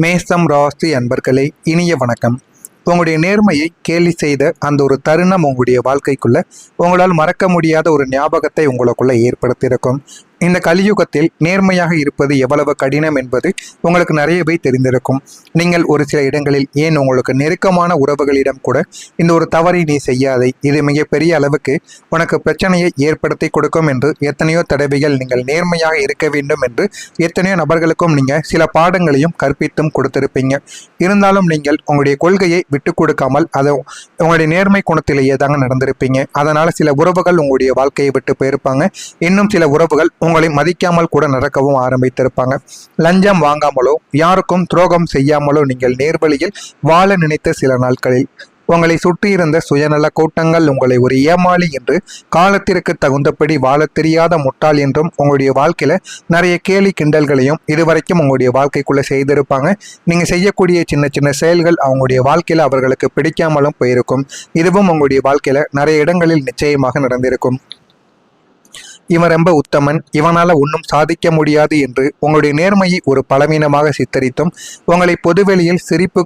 மேசம் ராசி அன்பர்களே, இனிய வணக்கம். உங்களுடைய நேர்மையை கேலி செய்த அந்த ஒரு தருணம் உங்களுடைய வாழ்க்கைக்குள்ள உங்களால் மறக்க முடியாத ஒரு ஞாபகத்தை உங்களுக்குள்ள ஏற்படுத்தியிருக்கும். இந்த கலியுகத்தில் நேர்மையாக இருப்பது எவ்வளவு கடினம் என்பது உங்களுக்கு நிறையவே தெரிந்திருக்கும். நீங்கள் ஒரு சில இடங்களில், ஏன் உங்களுக்கு நெருக்கமான உறவுகளிடம் கூட இந்த ஒரு தவறை நீ செய்யாதே, இது மிகப்பெரிய அளவுக்கு உனக்கு பிரச்சனையை ஏற்படுத்தி கொடுக்கும் என்று எத்தனையோ தடவைகள் நீங்கள் நேர்மையாக இருக்க வேண்டும் என்று எத்தனையோ நபர்களுக்கும் நீங்கள் சில பாடங்களையும் கற்பித்தும் கொடுத்திருப்பீங்க. இருந்தாலும் நீங்கள் உங்களுடைய கொள்கையை விட்டு கொடுக்காமல் அதை உங்களுடைய நேர்மை குணத்திலேயே தாங்க நடந்திருப்பீங்க. அதனால் சில உறவுகள் உங்களுடைய வாழ்க்கையை விட்டு போயிருப்பாங்க. இன்னும் சில உறவுகள் உங்களை மதிக்காமல் கூட நடக்கவும் ஆரம்பித்திருப்பாங்க. லஞ்சம் வாங்காமலோ யாருக்கும் துரோகம் செய்யாமலோ நீங்கள் நேர்வழியில் வாழ நினைத்த சில நாட்களில் உங்களை சுற்றியிருந்த சுயநல கூட்டங்கள் உங்களை ஒரு ஏமாளி என்று, காலத்திற்கு தகுந்தபடி வாழ தெரியாத முட்டாள் என்றும் உங்களுடைய வாழ்க்கையில நிறைய கேலி கிண்டல்களையும் இதுவரைக்கும் உங்களுடைய வாழ்க்கைக்குள்ள செய்திருப்பாங்க. நீங்க செய்யக்கூடிய சின்ன சின்ன செயல்கள் அவங்களுடைய வாழ்க்கையில அவர்களுக்கு பிடிக்காமலும் போயிருக்கும். இதுவும் உங்களுடைய வாழ்க்கையில நிறைய இடங்களில் நிச்சயமாக நடந்திருக்கும். இவன் ரொம்ப உத்தமன், இவனால ஒன்றும் சாதிக்க முடியாது என்று உங்களுடைய நேர்மையை ஒரு பலவீனமாக சித்தரித்தும் உங்களை பொதுவெளியில் சிரிப்பு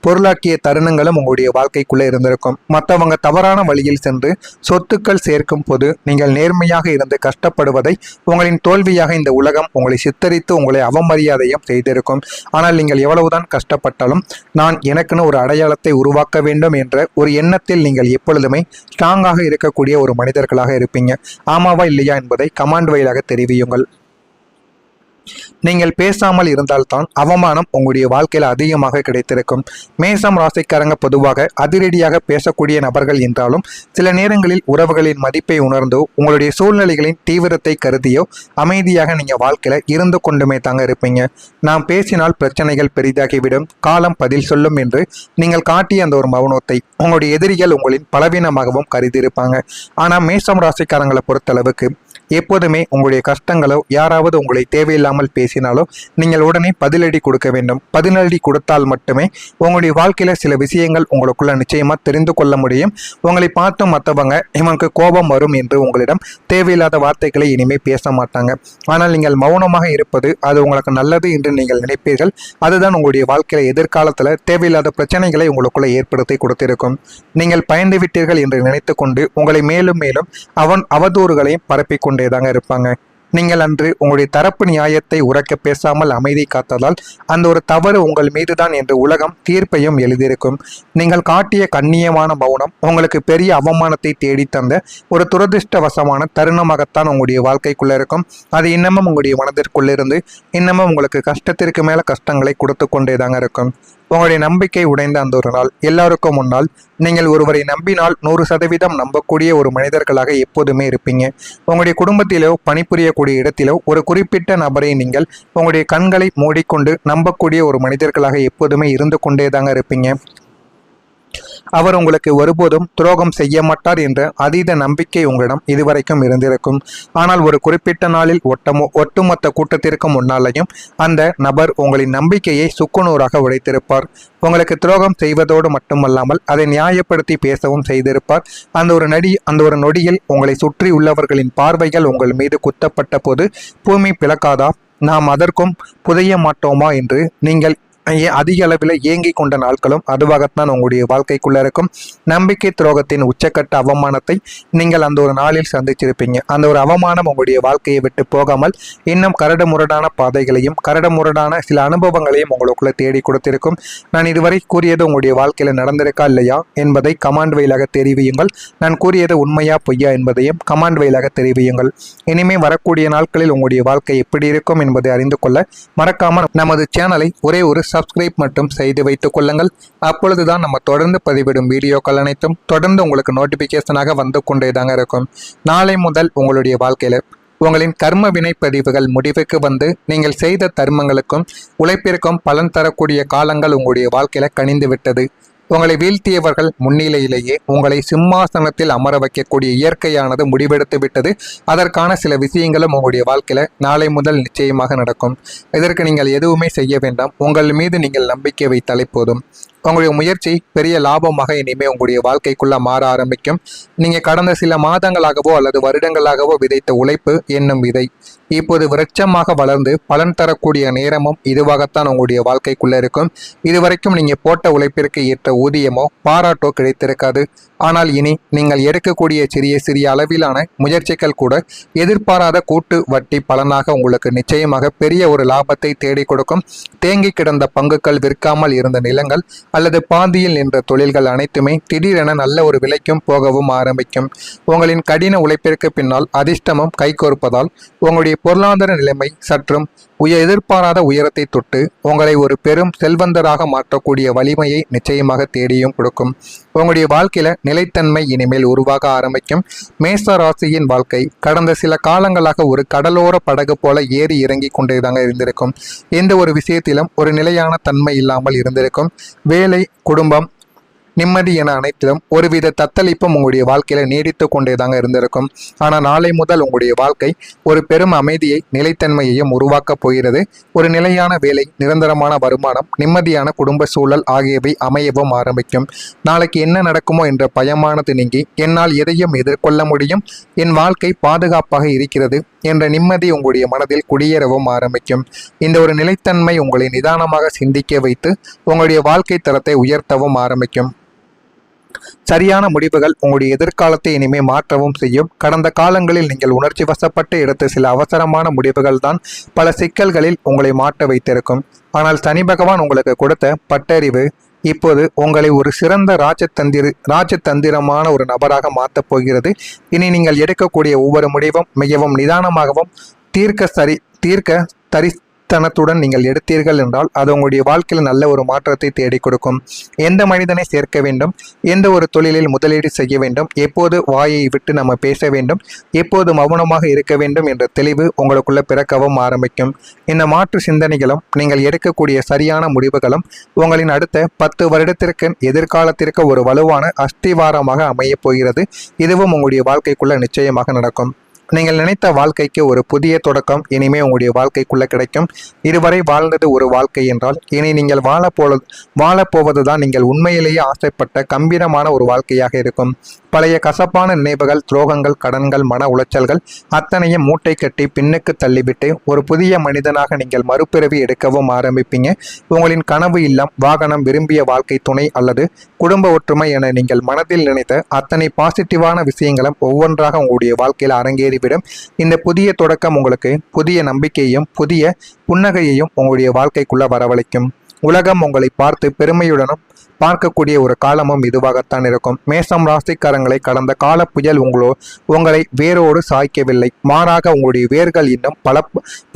பொருளாக்கிய தருணங்களும் உங்களுடைய வாழ்க்கைக்குள்ளே இருந்திருக்கும். மற்றவங்க தவறான வழியில் சென்று சொத்துக்கள் சேர்க்கும் போது நீங்கள் நேர்மையாக இருந்து கஷ்டப்படுவதை உங்களின் தோல்வியாக இந்த உலகம் உங்களை சித்தரித்து உங்களை அவமரியாதையும் செய்திருக்கும். ஆனால் நீங்கள் எவ்வளவுதான் கஷ்டப்பட்டாலும் நான் எனக்குன்னு ஒரு அடையாளத்தை உருவாக்க வேண்டும் என்ற ஒரு எண்ணத்தில் நீங்கள் எப்பொழுதுமே ஸ்ட்ராங்காக இருக்கக்கூடிய ஒரு மனிதர்களாக இருப்பீங்க. ஆமாவா இல்லையா என்பதை கமெண்ட் வாயிலாக தெரிவியுங்கள். நீங்கள் பேசாமல் இருந்தால்தான் அவமானம் உங்களுடைய வாழ்க்கையில் அதிகமாக கிடைத்திருக்கும். மேசம் ராசிக்காரங்க பொதுவாக அதிரடியாக பேசக்கூடிய நபர்கள் என்றாலும் சில நேரங்களில் உறவுகளின் மதிப்பை உணர்ந்தோ உங்களுடைய சூழ்நிலைகளின் தீவிரத்தை கருதியோ அமைதியாக நீங்கள் வாழ்க்கையில இருந்து கொண்டுமே தாங்க இருப்பீங்க. நாம் பேசினால் பிரச்சனைகள் பெரிதாகிவிடும், காலம் பதில் சொல்லும் என்று நீங்கள் காட்டிய அந்த ஒரு மௌனத்தை உங்களுடைய எதிரிகள் உங்களின் பலவீனமாகவும் கருதியிருப்பாங்க. ஆனால் மேசம் ராசிக்காரங்களை பொறுத்தளவுக்கு எப்போதுமே உங்களுடைய கஷ்டங்களோ யாராவது உங்களை தேவையில்லாமல் பேசினாலோ நீங்கள் உடனே பதிலடி கொடுக்க வேண்டும். பதிலடி கொடுத்தால் மட்டுமே உங்களுடைய வாழ்க்கையில சில விஷயங்கள் உங்களுக்குள்ள நிச்சயமா தெரிந்து கொள்ள முடியும். உங்களை பார்த்து மற்றவங்க இவனுக்கு கோபம் வரும் என்று உங்களிடம் தேவையில்லாத வார்த்தைகளை இனிமே பேச மாட்டாங்க. ஆனால் நீங்கள் மௌனமாக இருப்பது அது உங்களுக்கு நல்லது என்று நீங்கள் நினைப்பீர்கள். அதுதான் உங்களுடைய வாழ்க்கையில எதிர்காலத்துல தேவையில்லாத பிரச்சனைகளை உங்களுக்குள்ள ஏற்படுத்தி கொடுத்திருக்கும். நீங்கள் பயந்து விட்டீர்கள் என்று நினைத்து கொண்டு உங்களை மேலும் மேலும் அவதூறுகளையும் பரப்பி கொண்டேதாங்க இருப்பாங்க. நீங்கள் அன்று உங்களுடைய தரப்பு நியாயத்தை உரக்க பேசாமல் அமைதி காத்ததால் அந்த ஒரு தவறு உங்கள் மீதுதான் என்று உலகம் தீர்ப்பையும் எழுதியிருக்கும். நீங்கள் காட்டிய கண்ணியமான மௌனம் உங்களுக்கு பெரிய அவமானத்தை தேடி தந்த ஒரு துரதிருஷ்டவசமான தருணமாகத்தான் உங்களுடைய வாழ்க்கைக்குள்ள இருக்கும். அது இன்னமும் உங்களுடைய மனதிற்குள்ளிருந்து இன்னமும் உங்களுக்கு கஷ்டத்திற்கு மேல கஷ்டங்களை கொடுத்து கொண்டேதாங்க இருக்கும். உங்களுடைய நம்பிக்கை உடைந்த அந்த ஒரு நாள் எல்லாருக்கும் முன்னால் நீங்கள் ஒருவரை நம்பினால் 100% நம்பக்கூடிய ஒரு மனிதர்களாக எப்போதுமே இருப்பீங்க. உங்களுடைய குடும்பத்திலோ பணிபுரியக்கூடிய இடத்திலோ ஒரு குறிப்பிட்ட நபரை நீங்கள் உங்களுடைய கண்களை மூடிக்கொண்டு நம்பக்கூடிய ஒரு மனிதர்களாக எப்போதுமே இருந்து கொண்டேதாங்க இருப்பீங்க. அவர் உங்களுக்கு ஒருபோதும் துரோகம் செய்ய மாட்டார் என்ற அதீத நம்பிக்கை உங்களிடம் இதுவரைக்கும் இருந்திருக்கும். ஆனால் ஒரு குறிப்பிட்ட நாளில் ஒட்டுமொத்த கூட்டத்திற்கு முன்னாலேயும் அந்த நபர் உங்களின் நம்பிக்கையை சுக்குநூறாக உடைத்திருப்பார். உங்களுக்கு துரோகம் செய்வதோடு மட்டுமல்லாமல் அதை நியாயப்படுத்தி பேசவும் செய்திருப்பார். அந்த ஒரு நொடியில் உங்களை சுற்றி உள்ளவர்களின் பார்வைகள் உங்கள் மீது குத்தப்பட்ட போது பூமி பிளக்காதா, நாம் அதற்கும் புதைய மாட்டோமா என்று நீங்கள் அதிக அளவில் ஏங்கி கொண்ட நாட்களும் அதுவாகத்தான் உங்களுடைய வாழ்க்கைக்குள்ள இருக்கும். நம்பிக்கை துரோகத்தின் உச்சக்கட்ட அவமானத்தை நீங்கள் அந்த ஒரு நாளில் சந்திச்சிருப்பீங்க. அந்த ஒரு அவமானம் உங்களுடைய வாழ்க்கையை விட்டு போகாமல் இன்னும் கரடுமுரடான பாதைகளையும் கரடுமுரடான சில அனுபவங்களையும் உங்களுக்குள்ள தேடி கொடுத்திருக்கும். நான் இதுவரை கூறியது உங்களுடைய வாழ்க்கையில நடந்திருக்கா இல்லையா என்பதை கமாண்ட் வாயிலாக தெரிவியுங்கள். நான் கூறியது உண்மையா பொய்யா என்பதையும் கமாண்ட் வாயிலாக தெரிவியுங்கள். இனிமே வரக்கூடிய நாட்களில் உங்களுடைய வாழ்க்கை எப்படி இருக்கும் என்பதை அறிந்து கொள்ள மறக்காமல் நமது சேனலை ஒரே ஒரு சப்ஸ்கிரைப் மட்டும் செய்து வைத்துக் கொள்ளுங்கள். அப்பொழுதுதான் நம்ம தொடர்ந்து பதிவிடும் வீடியோக்கள் அனைத்தும் தொடர்ந்து உங்களுக்கு நோட்டிபிகேஷனாக வந்து கொண்டேதாங்க இருக்கும். நாளை முதல் உங்களுடைய வாழ்க்கையில உங்களின் கர்ம வினை பதிவுகள் முடிவுக்கு வந்து நீங்கள் செய்த தர்மங்களுக்கும் உழைப்பிற்கும் பலன் தரக்கூடிய காலங்கள் உங்களுடைய வாழ்க்கையில கனிந்து விட்டது. உங்களை வீழ்த்தியவர்கள் முன்னிலையிலேயே உங்களை சிம்மாசனத்தில் அமர வைக்கக்கூடிய இயற்கையானது முடிவெடுத்து விட்டது. அதற்கான சில விஷயங்களும் உங்களுடைய வாழ்க்கையில நாளை முதல் நிச்சயமாக நடக்கும். இதற்கு நீங்கள் எதுவுமே செய்ய வேண்டாம். உங்கள் மீது நீங்கள் நம்பிக்கை வைத்தாலே போதும். உங்களுடைய முயற்சி பெரிய லாபமாக இனிமே உங்களுடைய வாழ்க்கைக்குள்ள மாற ஆரம்பிக்கும். நீங்க கடந்த சில மாதங்களாகவோ அல்லது வருடங்களாகவோ விதைத்த உழைப்பு என்னும் விதை இப்போது விருட்சமாக வளர்ந்து பலன் தரக்கூடிய நேரமும் இதுவாகத்தான் உங்களுடைய வாழ்க்கைக்குள்ள இருக்கும். இதுவரைக்கும் நீங்க போட்ட உழைப்பிற்கு ஏற்ற ஊதியமோ பாராட்டோ கிடைத்திருக்காது. ஆனால் இனி நீங்கள் எடுக்கக்கூடிய சிறிய சிறிய அளவிலான முயற்சிகள் கூட எதிர்பாராத கூட்டு வட்டி பலனாக உங்களுக்கு நிச்சயமாக பெரிய ஒரு லாபத்தை தேடி கொடுக்கும். தேங்கி கிடந்த பங்குகள், விற்காமல் இருந்த நிலங்கள் அல்லது பாதியில் நின்ற தொழில்கள் அனைத்துமே திடீரென நல்ல ஒரு விலைக்கும் போகவும் ஆரம்பிக்கும். உங்களின் கடின உழைப்பிற்கு பின்னால் அதிர்ஷ்டமும் கைகோர்ப்பதால் உங்களுடைய பொருளாதார நிலைமை சற்றும் எதிர்பாராத உயரத்தை தொட்டு உங்களை ஒரு பெரும் செல்வந்தராக மாற்றக்கூடிய வலிமையை நிச்சயமாக தேடியும் கொடுக்கும். உங்களுடைய வாழ்க்கையில நிலைத்தன்மை இனிமேல் உருவாக ஆரம்பிக்கும். மேச ராசியின் வாழ்க்கை கடந்த சில காலங்களாக ஒரு கடலோர படகு போல ஏறி இறங்கி கொண்டேதாங்க இருந்திருக்கும். எந்த ஒரு விஷயத்திலும் ஒரு நிலையான தன்மை இல்லாமல் இருந்திருக்கும். வேலை, குடும்பம், நிம்மதி என அனைத்திலும் ஒருவித தத்தளிப்பும் உங்களுடைய வாழ்க்கையில நீடித்து கொண்டேதாங்க இருந்திருக்கும். ஆனால் நாளை முதல் உங்களுடைய வாழ்க்கை ஒரு பெரும் அமைதியை, நிலைத்தன்மையையும் உருவாக்கப் போகிறது. ஒரு நிலையான வேலை, நிரந்தரமான வருமானம், நிம்மதியான குடும்ப சூழல் ஆகியவை அமையவும் ஆரம்பிக்கும். நாளைக்கு என்ன நடக்குமோ என்ற பயமானது நீங்கி என்னால் எதையும் எதிர்கொள்ள முடியும், என் வாழ்க்கை பாதுகாப்பாக இருக்கிறது என்ற நிம்மதி உங்களுடைய மனதில் குடியேறவும் ஆரம்பிக்கும். இந்த ஒரு நிலைத்தன்மை உங்களை நிதானமாக சிந்திக்க வைத்து உங்களுடைய வாழ்க்கை தரத்தை உயர்த்தவும் ஆரம்பிக்கும். சரியான முடிவுகள் உங்களுடைய எதிர்காலத்தை இனிமே மாற்றவும் செய்யும். கடந்த காலங்களில் நீங்கள் உணர்ச்சி வசப்பட்டு எடுத்த சில அவசரமான முடிவுகள் தான் பல சிக்கல்களில் உங்களை மாட்ட வைத்திருக்கும். ஆனால் சனி பகவான் உங்களுக்கு கொடுத்த பட்டறிவு இப்போது உங்களை ஒரு சிறந்த ராஜதந்திரமான ஒரு நபராக மாற்றப் போகிறது. இனி நீங்கள் எடுக்கக்கூடிய ஒவ்வொரு முடிவும் மிகவும் நிதானமாகவும் தீர்க்க தரித்தனத்துடன் நீங்கள் எடுத்தீர்கள் என்றால் அது உங்களுடைய வாழ்க்கையில் நல்ல ஒரு மாற்றத்தை தேடி கொடுக்கும். எந்த மனிதனை சேர்க்க வேண்டும், எந்த ஒரு தொழிலில் முதலீடு செய்ய வேண்டும், எப்போது வாயை விட்டு நம்ம பேச வேண்டும், எப்போது மௌனமாக இருக்க வேண்டும் என்ற தெளிவு உங்களுக்குள்ள பிறக்கவும் ஆரம்பிக்கும். இந்த மாற்று சிந்தனைகளும் நீங்கள் எடுக்கக்கூடிய சரியான முடிவுகளும் உங்களின் அடுத்த 10 வருடத்திற்கு எதிர்காலத்திற்கு ஒரு வலுவான அஸ்திவாரமாக அமையப் போகிறது. இதுவும் உங்களுடைய வாழ்க்கைக்குள்ள நிச்சயமாக நடக்கும். நீங்கள் நினைத்த வாழ்க்கைக்கு ஒரு புதிய தொடக்கம் இனிமே உங்களுடைய வாழ்க்கைக்குள்ள கிடைக்கும். இதுவரை வாழ்ந்தது ஒரு வாழ்க்கை என்றால் இனி நீங்கள் வாழப்போவதுதான் நீங்கள் உண்மையிலேயே ஆசைப்பட்ட கம்பீரமான ஒரு வாழ்க்கையாக இருக்கும். பழைய கசப்பான நினைவுகள், துரோகங்கள், கடன்கள், மன உளைச்சல்கள் அத்தனையும் மூட்டை கட்டி பின்னுக்கு தள்ளிவிட்டு ஒரு புதிய மனிதனாக நீங்கள் மறுபிறவி எடுக்கவும் ஆரம்பிப்பீங்க. உங்களின் கனவு இல்லம், வாகனம், விரும்பிய வாழ்க்கை துணை அல்லது குடும்ப ஒற்றுமை என நீங்கள் மனதில் நினைத்த அத்தனை பாசிட்டிவான விஷயங்களும் ஒவ்வொன்றாக உங்களுடைய வாழ்க்கையில் அரங்கேறிவிடும். இந்த புதிய தொடக்கம் உங்களுக்கு புதிய நம்பிக்கையையும் புதிய புன்னகையையும் உங்களுடைய வாழ்க்கைக்குள்ள வரவழைக்கும். உலகம் உங்களை பார்த்து பெருமையுடனும் பார்க்கக்கூடிய ஒரு காலமும் இதுவாகத்தான் இருக்கும். மேசம் ராசிக்காரங்களை கடந்த கால புயல் உங்களை வேரோடு சாய்க்கவில்லை, மாறாக உங்களுடைய வேர்கள் இன்னும்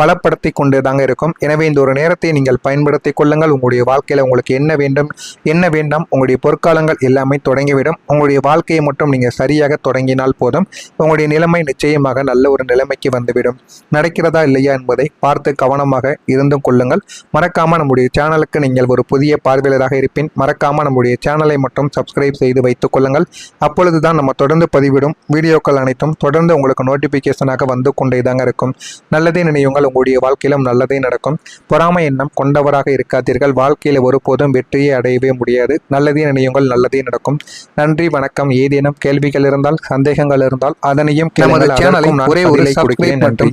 பலப்படுத்தி கொண்டுதாங்க இருக்கும். எனவே இந்த ஒரு நேரத்தை நீங்கள் பயன்படுத்தி கொள்ளுங்கள். உங்களுடைய வாழ்க்கையில உங்களுக்கு என்ன வேண்டும், என்ன வேண்டாம், உங்களுடைய பொற்காலங்கள் எல்லாமே தொடங்கிவிடும். உங்களுடைய வாழ்க்கையை மட்டும் நீங்கள் சரியாக தொடங்கினால் போதும். உங்களுடைய நிலைமை நிச்சயமாக நல்ல ஒரு நிலைமைக்கு வந்துவிடும். நடக்கிறதா இல்லையா என்பதை பார்த்து கவனமாக இருந்தும் கொள்ளுங்கள். மறக்காம நம்முடைய சேனலுக்கு நீங்கள் ஒரு புதிய பார்வையாளராக இருப்பின் மறக்காம நம்முடைய சேனலை மட்டும் சப்ஸ்கிரைப் செய்து வைத்துக் கொள்ளுங்கள். அப்பொழுதுதான் நம்ம தொடர்ந்து பதிவிடும் வீடியோக்கள் அனைத்தும் தொடர்ந்து உங்களுக்கு நோட்டிபிகேஷனாக வந்து கொண்டேதாங்க இருக்கும். நல்லதே நினையுங்கள், உங்களுடைய வாழ்க்கையிலும் நல்லதே நடக்கும். பொறாமை எண்ணம் கொண்டவராக இருக்காதீர்கள். வாழ்க்கையில் ஒருபோதும் வெற்றியை அடையவே முடியாது. நல்லதே நினையுங்கள், நல்லதே நடக்கும். நன்றி, வணக்கம். ஏதேனும் கேள்விகள் இருந்தால், சந்தேகங்கள் இருந்தால் அதனையும்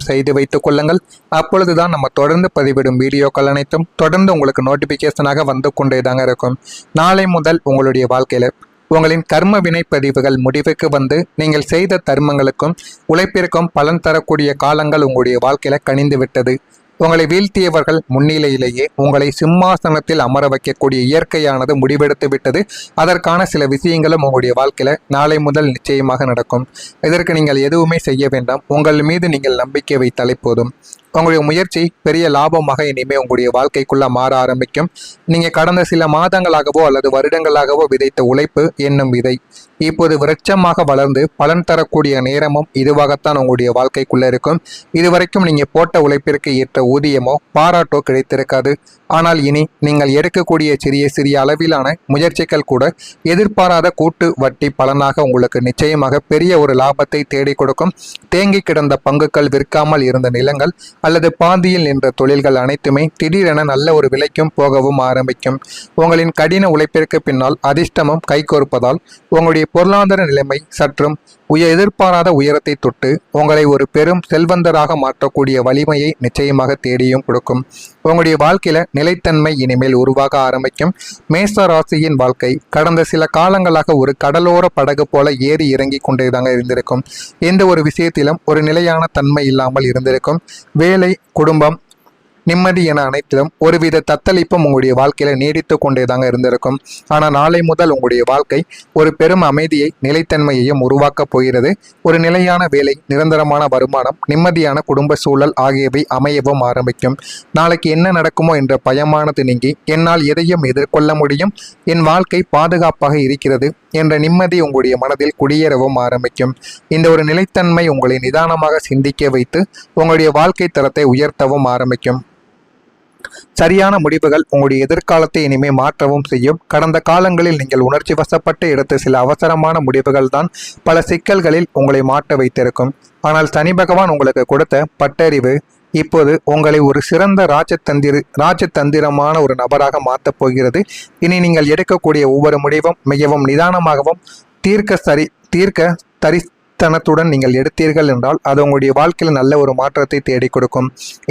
செய்து வைத்துக் கொள்ளுங்கள். அப்பொழுதுதான் நம்ம தொடர்ந்து பதிவிடும் வீடியோக்கள் அனைத்தும் தொடர்ந்து உங்களுக்கு நோட்டிபிகேஷனாக வந்து கொண்டேதாங்க இருக்கும். நாளை முதல் உங்களுடைய வாழ்க்கையில உங்களின் கர்ம வினைப்பதிவுகள் முடிவுக்கு வந்து நீங்கள் செய்த தர்மங்களுக்கும் உழைப்பிற்கும் பலன் தரக்கூடிய காலங்கள் உங்களுடைய வாழ்க்கையில கனிந்து விட்டது. உங்களை வீழ்த்தியவர்கள் முன்னிலையிலேயே உங்களை சிம்மாசனத்தில் அமர வைக்கக்கூடிய இயற்கையானது முடிவெடுத்து விட்டது. அதற்கான சில விஷயங்களும் உங்களுடைய வாழ்க்கையில நாளை முதல் நிச்சயமாக நடக்கும். இதற்கு நீங்கள் எதுவுமே செய்ய வேண்டாம். உங்கள் மீது நீங்கள் நம்பிக்கை வைத்தாலே போதும். உங்களுடைய முயற்சி பெரிய லாபமாக இனிமே உங்களுடைய வாழ்க்கைக்குள்ள மாற ஆரம்பிக்கும். நீங்க கடந்த சில மாதங்களாகவோ அல்லது வருடங்களாகவோ விதைத்த உழைப்பு என்னும் விதை இப்போது விருட்சமாக வளர்ந்து பலன் தரக்கூடிய நேரமும் இதுவாகத்தான் உங்களுடைய வாழ்க்கைக்குள்ள இருக்கும். இதுவரைக்கும் நீங்க போட்ட உழைப்பிற்கு ஏற்ற ஊதியமோ பாராட்டோ கிடைத்திருக்காது. ஆனால் இனி நீங்கள் எடுக்கக்கூடிய சிறிய சிறிய அளவிலான முயற்சிகள் கூட எதிர்பாராத கூட்டு வட்டி பலனாக உங்களுக்கு நிச்சயமாக பெரிய ஒரு லாபத்தை தேடி கொடுக்கும். தேங்கி கிடந்த பங்குகள், விற்காமல் இருந்த நிலங்கள் அல்லது பாதியில் நின்ற தொழில்கள் அனைத்துமே திடீரென நல்ல ஒரு விலைக்கும் போகவும் ஆரம்பிக்கும். உங்களின் கடின உழைப்பிற்கு பின்னால் அதிர்ஷ்டமும் கைகோர்ப்பதால் உங்களுடைய பொருளாதார நிலைமை சற்றும் எதிர்பாராத உயரத்தை தொட்டு உங்களை ஒரு பெரும் செல்வந்தராக மாற்றக்கூடிய வலிமையை நிச்சயமாக தேடியும் கொடுக்கும். உங்களுடைய வாழ்க்கையில நிலைத்தன்மை இனிமேல் உருவாக ஆரம்பிக்கும். மேச ராசியின் வாழ்க்கை கடந்த சில காலங்களாக ஒரு கடலோர படகு போல ஏறி இறங்கி கொண்டேதாங்க இருந்திருக்கும். எந்த ஒரு விஷயத்திலும் ஒரு நிலையான தன்மை இல்லாமல் இருந்திருக்கும். வேலை, குடும்பம், நிம்மதி என அனைத்திலும் ஒருவித தத்தளிப்பும் உங்களுடைய வாழ்க்கையில நீடித்து கொண்டேதாங்க இருந்திருக்கும். ஆனால் நாளை முதல் உங்களுடைய வாழ்க்கை ஒரு பெரும் அமைதியை, நிலைத்தன்மையையும் உருவாக்கப் போகிறது. ஒரு நிலையான வேலை, நிரந்தரமான வருமானம், நிம்மதியான குடும்ப சூழல் ஆகியவை அமையவும் ஆரம்பிக்கும். நாளைக்கு என்ன நடக்குமோ என்ற பயமானது நீங்கி என்னால் எதையும் எதிர்கொள்ள முடியும், என் வாழ்க்கை பாதுகாப்பாக இருக்கிறது என்ற நிம்மதி உங்களுடைய மனதில் குடியேறவும் ஆரம்பிக்கும். இந்த ஒரு நிலைத்தன்மை உங்களை நிதானமாக சிந்திக்க வைத்து உங்களுடைய வாழ்க்கை தரத்தை உயர்த்தவும் ஆரம்பிக்கும். சரியான முடிவுகள் உங்களுடைய எதிர்காலத்தை இனிமே மாற்றவும் செய்யும். கடந்த காலங்களில் நீங்கள் உணர்ச்சி வசப்பட்டு எடுத்த சில அவசரமான முடிவுகள் தான் பல சிக்கல்களில் உங்களை மாட்ட வைத்திருக்கும். ஆனால் சனி பகவான் உங்களுக்கு கொடுத்த பட்டறிவு இப்போது உங்களை ஒரு சிறந்த ராஜதந்திரமான ஒரு நபராக மாற்றப் போகிறது. இனி நீங்கள் எடுக்கக்கூடிய ஒவ்வொரு முடிவும் மிகவும் நிதானமாகவும் தீர்க்க தரித்தனத்துடன் நீங்கள் எடுத்தீர்கள் என்றால் அது உங்களுடைய வாழ்க்கையில் நல்ல ஒரு மாற்றத்தை தேடி கொடுக்கும்.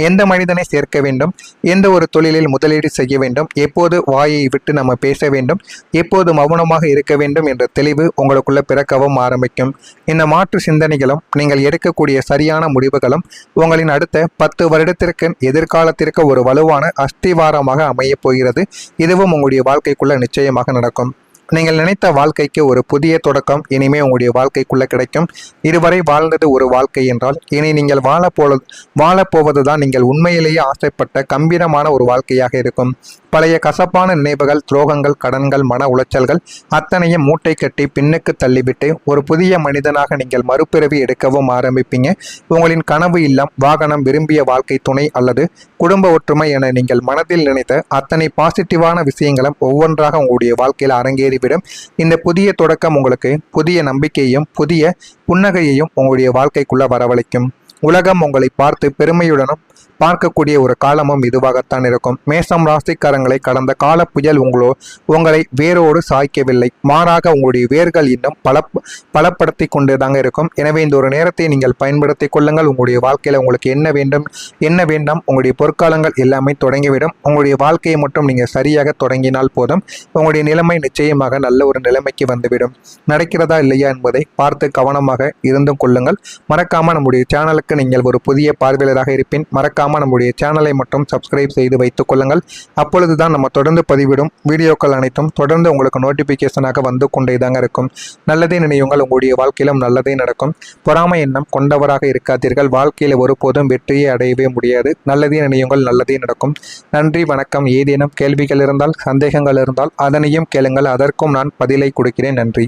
எந்த மனிதனை சேர்க்க வேண்டும், எந்த ஒரு தொழிலில் முதலீடு செய்ய வேண்டும், எப்போது வாயை விட்டு நம்ம பேச வேண்டும், எப்போது மௌனமாக இருக்க வேண்டும் என்ற தெளிவு உங்களுக்குள்ள பிறக்கவும் ஆரம்பிக்கும். இந்த மாற்று சிந்தனைகளும் நீங்கள் எடுக்கக்கூடிய சரியான முடிவுகளும் உங்களின் அடுத்த 10 வருடத்திற்கு எதிர்காலத்திற்கு ஒரு வலுவான அஸ்திவாரமாக அமையப் போகிறது. இதுவும் உங்களுடைய வாழ்க்கைக்குள்ள நிச்சயமாக நடக்கும். நீங்கள் நினைத்த வாழ்க்கைக்கு ஒரு புதிய தொடக்கம் இனிமே உங்களுடைய வாழ்க்கைக்குள்ள கிடைக்கும். இதுவரை வாழ்ந்தது ஒரு வாழ்க்கை என்றால் இனி நீங்கள் வாழப்போவதுதான் நீங்கள் உண்மையிலேயே ஆசைப்பட்ட கம்பீரமான ஒரு வாழ்க்கையாக இருக்கும். பழைய கசப்பான நினைவுகள், துரோகங்கள், கடன்கள், மன உளைச்சல்கள் அத்தனையும் மூட்டை கட்டி பின்னுக்கு தள்ளிவிட்டு ஒரு புதிய மனிதனாக நீங்கள் மறுபிறவி எடுக்கவும் ஆரம்பிப்பீங்க. உங்களின் கனவு இல்லம், வாகனம், விரும்பிய வாழ்க்கை துணை அல்லது குடும்ப ஒற்றுமை என நீங்கள் மனதில் நினைத்த அத்தனை பாசிட்டிவான விஷயங்களும் ஒவ்வொன்றாக உங்களுடைய வாழ்க்கையில் அரங்கேறிவிடும். இந்த புதிய தொடக்கம் உங்களுக்கு புதிய நம்பிக்கையையும் புதிய புன்னகையையும் உங்களுடைய வாழ்க்கைக்குள்ள வரவழைக்கும். உலகம் உங்களை பார்த்து பெருமையுடனும் பார்க்கக்கூடிய ஒரு காலமும் இதுவாகத்தான் இருக்கும். மேசம் ராசிக்காரங்களை கடந்த கால புயல் உங்களை வேரோடு சாய்க்கவில்லை, மாறாக உங்களுடைய வேர்கள் இன்னும் பலப்படுத்தி கொண்டுதாங்க இருக்கும். எனவே இந்த ஒரு நேரத்தை நீங்கள் பயன்படுத்தி கொள்ளுங்கள். உங்களுடைய வாழ்க்கையில உங்களுக்கு என்ன வேண்டும், என்ன வேண்டாம், உங்களுடைய பொற்காலங்கள் எல்லாமே தொடங்கிவிடும். உங்களுடைய வாழ்க்கையை மட்டும் நீங்கள் சரியாக தொடங்கினால் போதும், உங்களுடைய நிலைமை நிச்சயமாக நல்ல ஒரு நிலைமைக்கு வந்துவிடும். நடக்கிறதா இல்லையா என்பதை பார்த்து கவனமாக இருந்து கொள்ளுங்கள். மறக்காம நம்முடைய சேனலுக்கு நீங்கள் ஒரு புதிய பார்வையாளராக இருப்பின் மறக்காம நம்முடைய சேனலை மட்டும் சப்ஸ்கிரைப் செய்து வைத்துக் கொள்ளுங்கள். அப்பொழுதுதான் நம்ம தொடர்ந்து பதிவிடும் வீடியோக்கள் அனைத்தும் தொடர்ந்து உங்களுக்கு நோட்டிபிகேஷனாக வந்து கொண்டேதாங்க இருக்கும். நல்லதே நினையுங்கள், உங்களுடைய வாழ்க்கையிலும் நல்லதே நடக்கும். பொறாமை எண்ணம் கொண்டவராக இருக்காதீர்கள். வாழ்க்கையில் ஒருபோதும் வெற்றியை அடையவே முடியாது. நல்லதே நினையுங்கள், நல்லதே நடக்கும். நன்றி, வணக்கம். ஏதேனும் கேள்விகள் இருந்தால், சந்தேகங்கள் இருந்தால் அதனையும் கேளுங்கள். அதற்கும் நான் பதிலை கொடுக்கிறேன். நன்றி.